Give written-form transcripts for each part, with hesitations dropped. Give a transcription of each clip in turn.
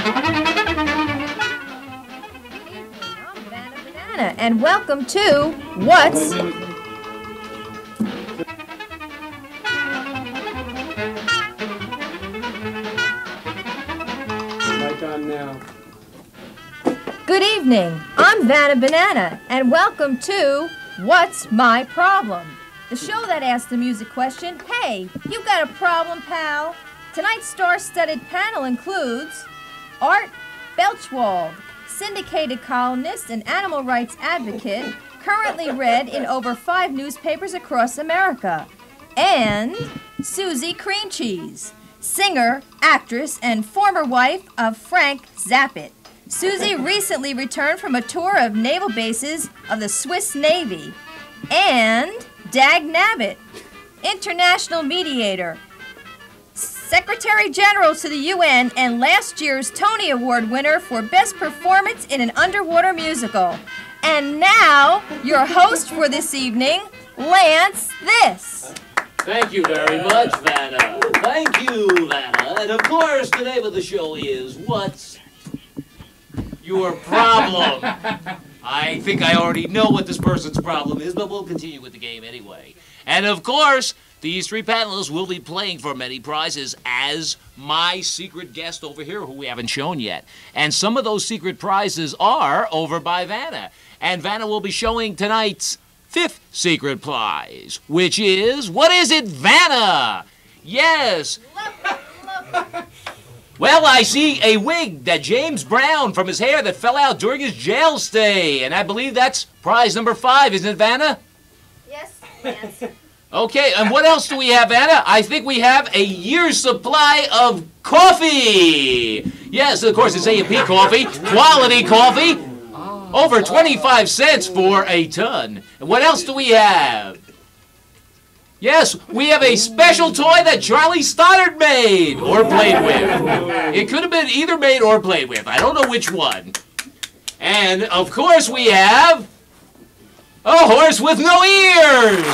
I'm Vanna Banana, and welcome to What's... Mic on now. Good evening, I'm Vanna Banana, and welcome to What's My Problem? The show that asks the music question, hey, you got a problem, pal? Tonight's star-studded panel includes Art Belchwald, syndicated columnist and animal rights advocate, currently read in over 5 newspapers across America, and Susie Cream Cheese, singer, actress, and former wife of Frank Zappa. Susie recently returned from a tour of naval bases of the Swiss Navy. And Dag Nabbit, international mediator, Secretary General to the UN, and last year's Tony Award winner for Best Performance in an Underwater Musical. And now, your host for this evening, Lance This. Thank you very much, Vanna. Thank you, Vanna. And of course, the name of the show is What's Your Problem? I think I already know what this person's problem is, but we'll continue with the game anyway. And of course, these 3 panelists will be playing for many prizes as my secret guest over here, who we haven't shown yet. And some of those secret prizes are over by Vanna. And Vanna will be showing tonight's 5th secret prize, which is, what is it, Vanna? Yes. Well, I see a wig that James Brown from his hair that fell out during his jail stay. And I believe that's prize number 5, isn't it, Vanna? Yes, Lance. Okay, and what else do we have, Vanna? I think we have a year's supply of coffee. Yes, of course, it's A&P coffee, quality coffee, over 25 cents for a ton. And what else do we have? Yes, we have a special toy that Charlie Stoddard made or played with. It could have been either made or played with. I don't know which one. And, of course, we have a horse with no ears.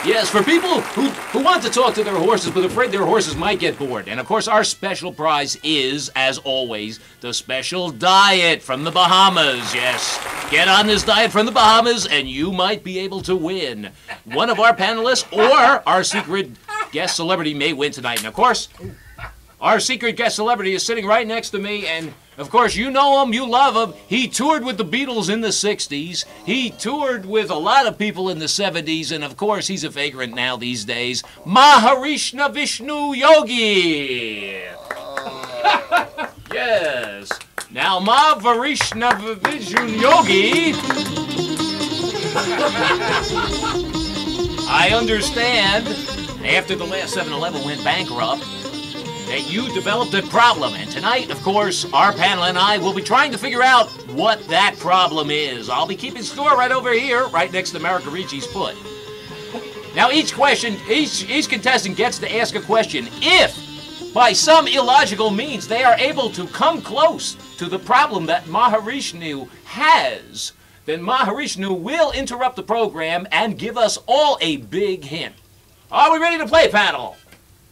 Yes, for people who want to talk to their horses but afraid their horses might get bored. And, of course, our special prize is, as always, the special diet from the Bahamas. Yes, get on this diet from the Bahamas and you might be able to win. One of our panelists or our secret guest celebrity may win tonight. And, of course, our secret guest celebrity is sitting right next to me, and of course you know him, you love him. He toured with the Beatles in the 60s. He toured with a lot of people in the 70s, and of course he's a vagrant now these days. Maharishna Vishnu Yogi. Yes. Now Maharishna Vishnu Yogi. I understand after the last 7-Eleven went bankrupt that you developed a problem. And tonight, of course, our panel and I will be trying to figure out what that problem is. I'll be keeping score right over here, right next to America Ricci's foot. Now, each contestant gets to ask a question. If, by some illogical means, they are able to come close to the problem that Maharishnu has, then Maharishnu will interrupt the program and give us all a big hint. Are we ready to play, panel?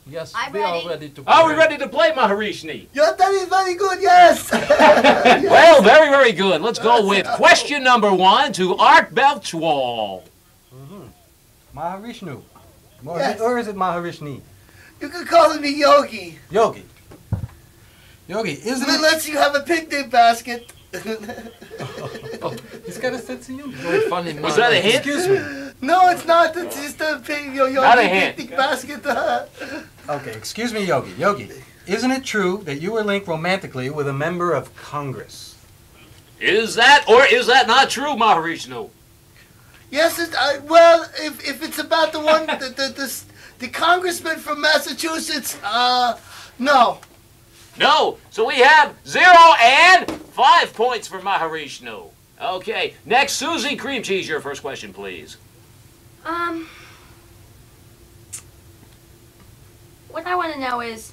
Yes, I'm we are ready. ready to play. Are we ready to play, Maharishni? Your that is very good, yes. Well, very, very good. Let's go with question number 1 to Art Belchwald. Maharishnu. Yes. Or is it Maharishni? You can call me Yogi. Yogi. Yogi, isn't It it? lets you have a picnic basket. He's got a sense of humor. Very funny. Was that a hint? Excuse me. No, it's not. It's just a Yogi Not a hint. picnic basket. Okay, excuse me, Yogi. Yogi, isn't it true that you were linked romantically with a member of Congress? Is that or is that not true, Maharishnu? Yes, well, if it's about the one, the congressman from Massachusetts, no. No. So we have 0 and 5 points for Maharishnu. Okay. Next, Susie Cream Cheese, your first question, please. What I want to know is,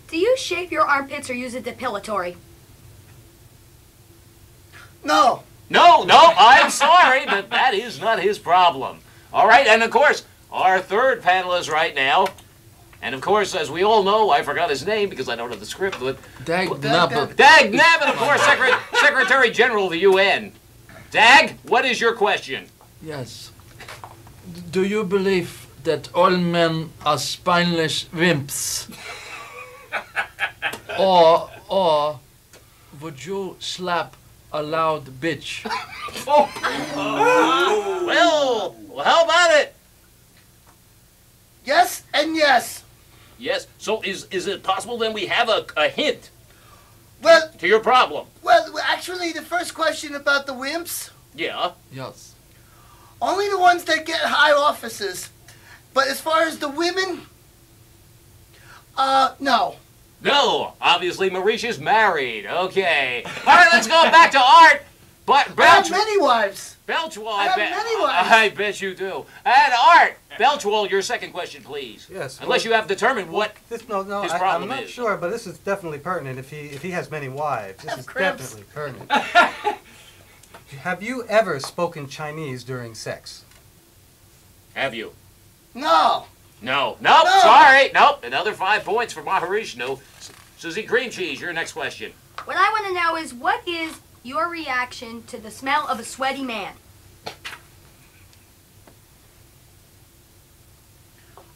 do you shave your armpits or use a depilatory? No. No, I'm sorry, but that is not his problem. All right, and of course, our third panelist right now, And of course, as we all know, I forgot his name because I don't have the script, but Dag Nabbit. Dag Nabbit, of course, Secretary General of the UN. Dag, what is your question? Yes. Do you believe that all men are spineless wimps? or would you slap a loud bitch? Well, how about it? Yes and yes. Yes. So is it possible then we have a hint Well, to your problem? actually, the first question about the wimps, Yeah. Yes. only the ones that get high offices. But as far as the women, no. No, obviously Mauritius married. Okay. All right, let's go back to Art. But I have many wives. Belchwell, I have many wives. I bet you do. And Art, Belchwell, your second question, please. Yes. Unless you have determined what. No, his I'm problem not is. sure, but this is definitely pertinent. If he has many wives, this is cramps. definitely pertinent. Have you ever spoken Chinese during sex? Have you? No. No. Nope. No. Sorry. Nope. Another 5 points for Maharishi. No. Susie Cream Cheese, your next question. What I want to know is, what is your reaction to the smell of a sweaty man?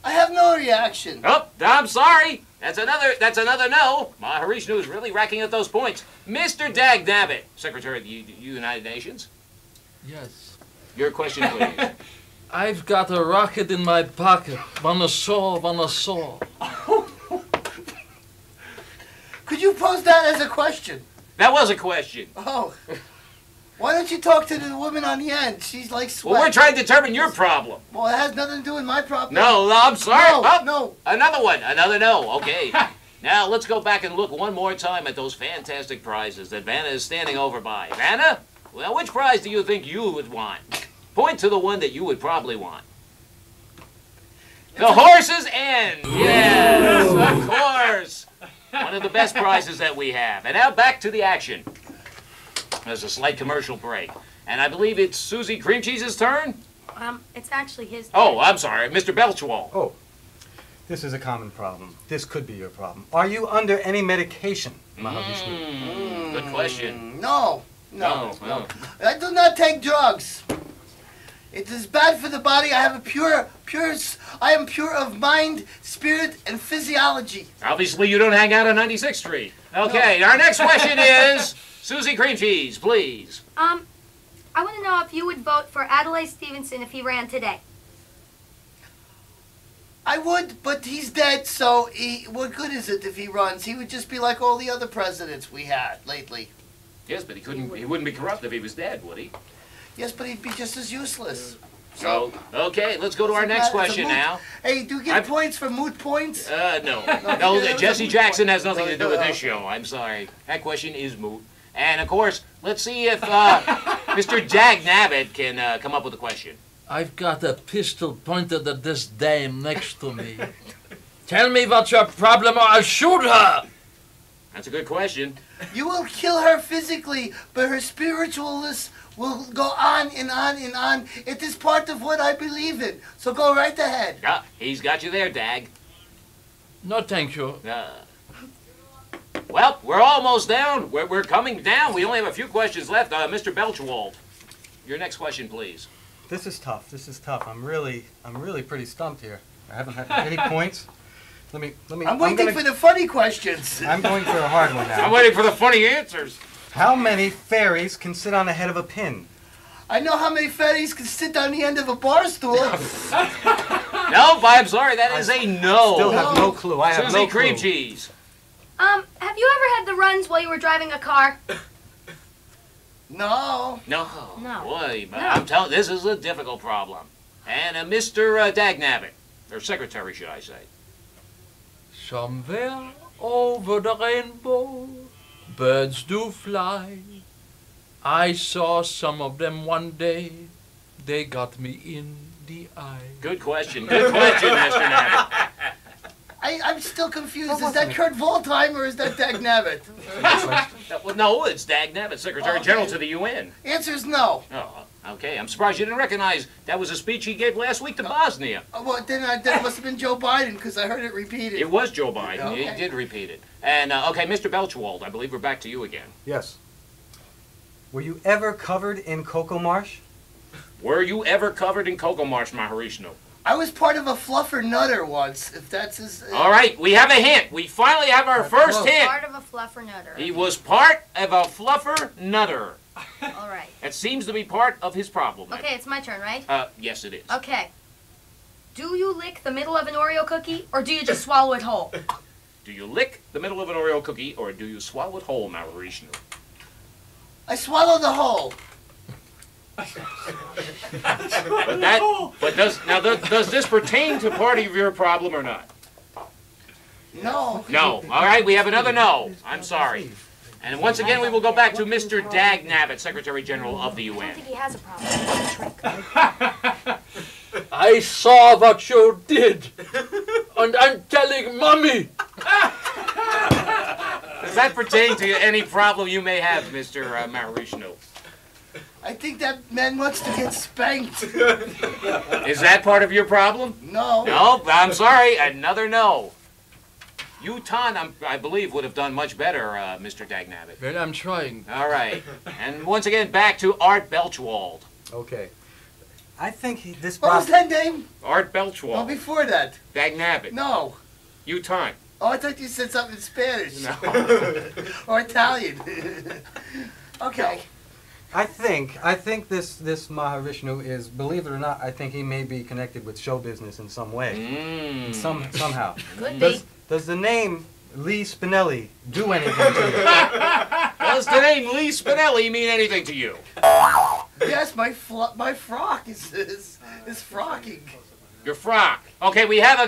I have no reaction. Oh, I'm sorry. That's another no. Maharishi is really racking up those points. Mr. Dag Nabbit, Secretary of the United Nations. Yes. Your question, please. I've got a rocket in my pocket. Wanna saw. Could you pose that as a question? That was a question. Oh. Why don't you talk to the woman on the end? She's like sweat. Well, we're trying to determine your problem. Well, it has nothing to do with my problem. No, I'm sorry. No, Oh, no. Another one. Another no. Okay. Now, let's go back and look one more time at those fantastic prizes that Vanna is standing over by. Vanna, well, which prize do you think you would want? Point to the one that you would probably want. The horse's end. Yes, of course. One of the best prizes that we have. And now back to the action. There's a slight commercial break. And I believe it's Susie Cream Cheese's turn? It's actually his. Oh, I'm sorry. Mr. Belchwell. Oh, this is a common problem. This could be your problem. Are you under any medication, Mahavishnu? Good question. No. No. I do not take drugs. It is bad for the body. I am pure of mind, spirit, and physiology. Obviously, you don't hang out on 96th Street. Okay, our next question is Susie Cream Cheese, please. I want to know if you would vote for Adlai Stevenson if he ran today. I would, but he's dead, so what good is it if he runs? He would just be like all the other presidents we had lately. Yes, but he wouldn't be corrupt if he was dead, would he? Yes, but he'd be just as useless. So, okay, let's go to our next question now. Hey, do you get points for moot points? No. Jesse Jackson has nothing to do with this show. I'm sorry. That question is moot. And, of course, let's see if Mr. Dag Nabbit can come up with a question. I've got a pistol pointed at this dame next to me. Tell me what's your problem or I'll shoot her! That's a good question. You will kill her physically, but her spiritualness will go on and on and on. It is part of what I believe in. So go right ahead. Yeah, he's got you there, Dag. No, thank you. Well, we're almost down. We're coming down. We only have a few questions left. Mr. Belchwald, your next question, please. This is tough. I'm really pretty stumped here. I haven't had any points. Let me. I'm waiting for the funny questions. I'm going for a hard one now. I'm waiting for the funny answers. How many fairies can sit on the head of a pin? I know how many fairies can sit on the end of a bar stool. No, I'm sorry. That is a no. Still have no clue. I have Susie no clue. Cream Cheese. Have you ever had the runs while you were driving a car? No. No. Boy, No. I'm telling this is a difficult problem. And Mr. Dag Nabbit, or secretary, should I say. Somewhere over the rainbow, birds do fly. I saw some of them one day. They got me in the eye. Good question. Good question, Mr. Nabbit. I'm still confused. Is that Kurt Waldheim or is that Dag Nabbit? Well, no, it's Dag Nabbit, Secretary General to the UN. Answer is no. Oh, Okay, I'm surprised you didn't recognize that was a speech he gave last week to Bosnia. Well, then it must have been Joe Biden because I heard it repeated. It was Joe Biden. Okay. He did repeat it. And, okay, Mr. Belchwald, I believe we're back to you again. Yes. Were you ever covered in cocoa marsh? Were you ever covered in cocoa marsh, Maharishnu? I was part of a fluffer nutter once, if that's his... All right, we have a hint. We finally have our first hint. Part of a fluffer nutter. He was part of a fluffer nutter. All right. That seems to be part of his problem. Okay, it's my turn, right? Yes, it is. Okay. Do you lick the middle of an Oreo cookie, or do you just swallow it whole? Do you lick the middle of an Oreo cookie, or do you swallow it whole, Maharishnu? I swallowed the whole. Does this pertain to part of your problem or not? No. No. All right, we have another no. I'm sorry. And once again, we will go back to Mr. Dag Nabbit, Secretary General of the I don't UN. think he has a problem. It's a trick. I saw what you did, and I'm telling Mommy. Does that pertain to any problem you may have, Mr. Maharishnu? I think that man wants to get spanked. Is that part of your problem? No. No, I'm sorry. Another no. Utan, I believe, would have done much better, Mr. Dag Nabbit. Well, I'm trying. All right. And once again, back to Art Belchwald. Okay. I think this What was problem... that name? Art Oh, Belchwald. before that. Dag Nabbit. No. Utan. Oh, I thought you said something in Spanish. No. Or Italian. Okay. I think this Mahavishnu is, believe it or not, I think he may be connected with show business in some way. Mm. Somehow. Could be. Does the name Lee Spinelli do anything to you? Does the name Lee Spinelli mean anything to you? Yes, my frock is frocking. Your frock. Okay, we have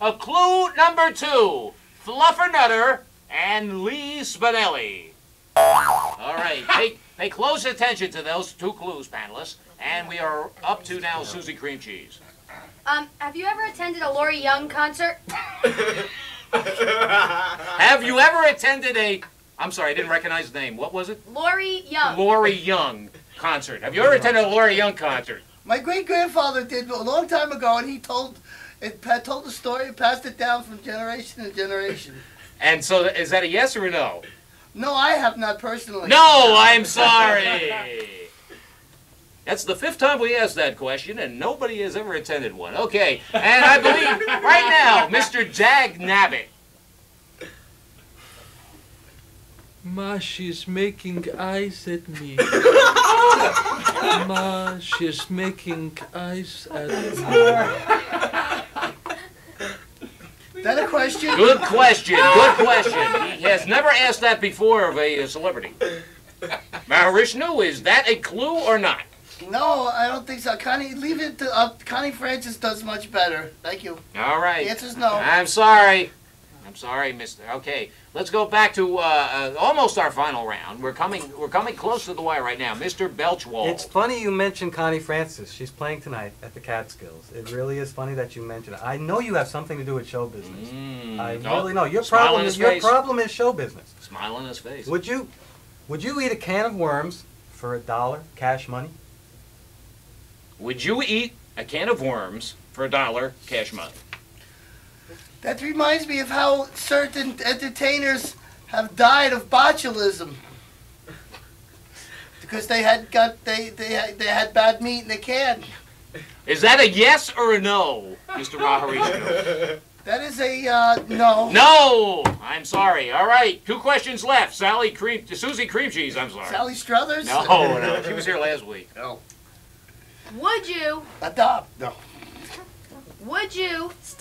a clue number 2. Fluffernutter and Lee Spinelli. All right, pay close attention to those 2 clues, panelists. And we are up to now Susie Cream Cheese. Have you ever attended a Lori Young concert? Have you ever attended a... I'm sorry, I didn't recognize the name. What was it? Lori Young. Lori Young concert. Have you ever attended a Lori Young concert? My great-grandfather did a long time ago, and he told the story and passed it down from generation to generation. And so, is that a yes or a no? No, I have not personally. No, I'm sorry. That's the 5th time we asked that question, and nobody has ever attended one. Okay, and I believe right now, Mr. Dag Nabbit. Ma, she's making eyes at me. Ma, she's making eyes at me. Is that a question? Good question, good question. He has never asked that before of a celebrity. Maharishnu, is that a clue or not? No, I don't think so. Connie, leave it to Connie Francis does much better. Thank you. All right. The answer's no. I'm sorry. I'm sorry, mister. Okay, let's go back to almost our final round. We're coming close to the wire right now. Mr. Belchwald. It's funny you mentioned Connie Francis. She's playing tonight at the Catskills. It really is funny that you mentioned it. I know you have something to do with show business. I really know. Your Smile on problem his is your face. problem is show business. Smile on his face. Would you eat a can of worms for $1 cash money? Would you eat a can of worms for $1 cash money? That reminds me of how certain entertainers have died of botulism because they had bad meat in the can. Is that a yes or a no, Mr. Maharishnu? That is a no. No! I'm sorry. All right, 2 questions left. Susie Cream Cheese, I'm sorry. Sally Struthers? No, she was here last week. No. Would you Adopt? No.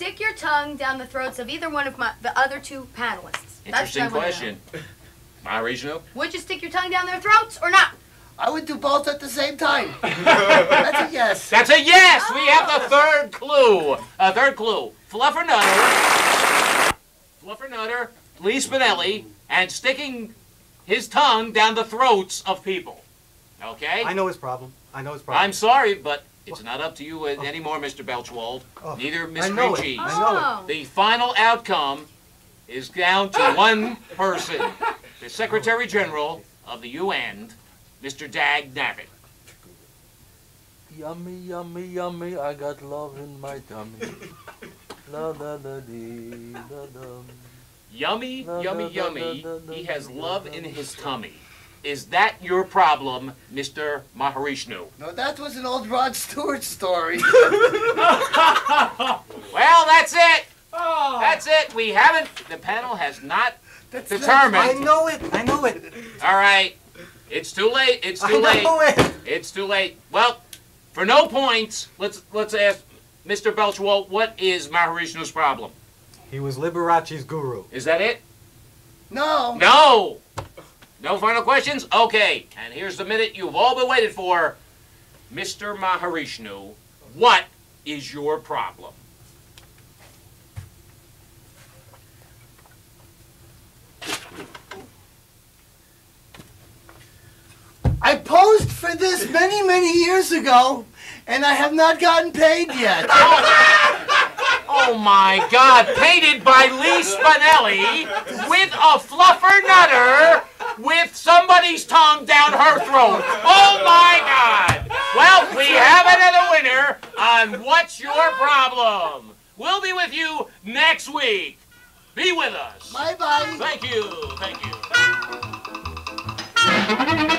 stick your tongue down the throats of either one of the other 2 panelists? That's Interesting what I wanna know. question. Maharishnu? Would you stick your tongue down their throats or not? I would do both at the same time. That's a yes. That's a yes! We have the 3rd clue. Third clue. Fluffernutter, Lee Spinelli, and sticking his tongue down the throats of people. Okay? I know his problem. I'm sorry, but it's not up to you anymore, Mr. Belchwald. Oh, Neither Miss I know Cream it. Cheese. I know it. Oh. The final outcome is down to one person, the Secretary General of the UN, Mr. Dag Nabbit. Yummy, yummy, yummy, I got love in my tummy. La la la dee, la la. Yummy, yummy, yummy. He has love in his tummy. Is that your problem, Mr. Maharishnu? No, that was an old Rod Stewart story. Well, that's it. That's it. We haven't. The panel has not determined. I know it. All right. It's too late. It's too late. It's too late. Well, for no points, let's ask Mr. Belchwald, what is Maharishnu's problem? He was Liberace's guru. Is that it? No. No. No final questions? Okay. And here's the minute you've all been waiting for. Mr. Maharishnu, what is your problem? I posed for this many, many years ago, and I have not gotten paid yet. Oh my God, painted by Lee Spinelli with a fluffer nutter with somebody's tongue down her throat. Oh my God. Well, we have another winner on What's Your Problem? We'll be with you next week. Be with us. Bye-bye. Thank you. Thank you.